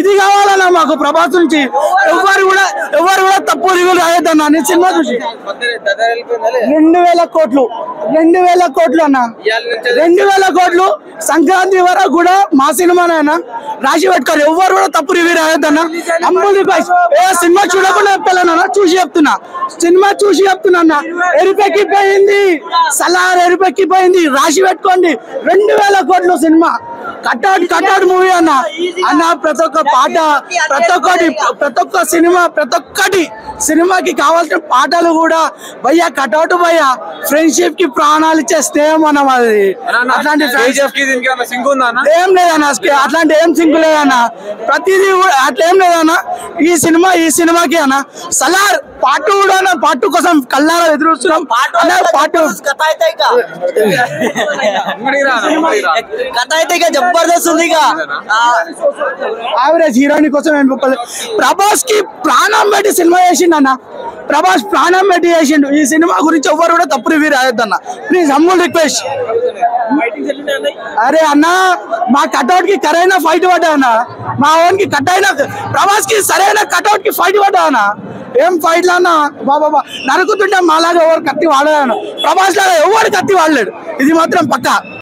ఇది కావాలన్నా మాకు ప్రభాస్ నుంచి. ఎవరు కూడా తప్పు రివ్యూలు రాయొద్దన్నా. నేను సినిమా చూసి 2000 కోట్లు అన్న, 2000 కోట్లు సంక్రాంతి వరకు కూడా మా సినిమానైనా రాసి పెట్టుకోరు. ఎవరు కూడా తప్పు రివ్యూ రాయొద్దన్నా. Humble request. సినిమా చూడకుండా చెప్తానన్నా, చూసి చెప్తున్నా. సినిమా చూసి చెప్తున్నా. ఎరిపెక్కిపోయింది, సలార్ ఎరిపెక్కిపోయింది, రాసి పెట్టుకోండి. 2000 కోట్లు సినిమా. కట్అవుట్ మూవీ అన్న. ప్రతి ఒక్క పాట, ప్రతి ఒక్క సినిమాకి కావాల్సిన పాటలు కూడా భయ్యా కట్అవుట్ భయ్యా. ఫ్రెండ్షిప్ కి ప్రాణాలు ఇచ్చే స్నేహం అన్న అది. అట్లాంటి ఏం లేదన్న, అట్లాంటి ఏం సింక్ లేదన్న. ప్రతిదీ అట్లా ఏం లేదన్న. ఈ సినిమాకి అన్న సలార్ పార్ట్ కూడా అన్న. పార్ట్ కోసం కల్లారా ఎదురుస్తున్నాం. జబర్దస్త్ ఉంది. యావరేజ్ హీరోయిన్ కోసం ప్రభాస్ కి ప్రాణం పెట్టి సినిమా చేసిండు అన్న. ప్రభాస్ ప్రాణం పెట్టి చేసిండు. ఈ సినిమా గురించి ఎవరు కూడా తప్పు రివ్యూ రాయొద్దన్న. Please humble request. అరే అన్న, మా కట్అవుట్ కి కరైన ఫైట్ పడ్డా అన్న. మా ఓన్ కి ప్రభాస్ కి సరైన కట్అవుట్ కి ఫైట్ పడ్డా అన్న. ఏం ఫైట్ లా అన్న బాబా. నరుకుతుంటే మాలాగా ఎవరు కత్తి వాడలేను. ప్రభాస్ లాగా ఎవరు కత్తి వాడలేడు. ఇది మాత్రం పక్కా.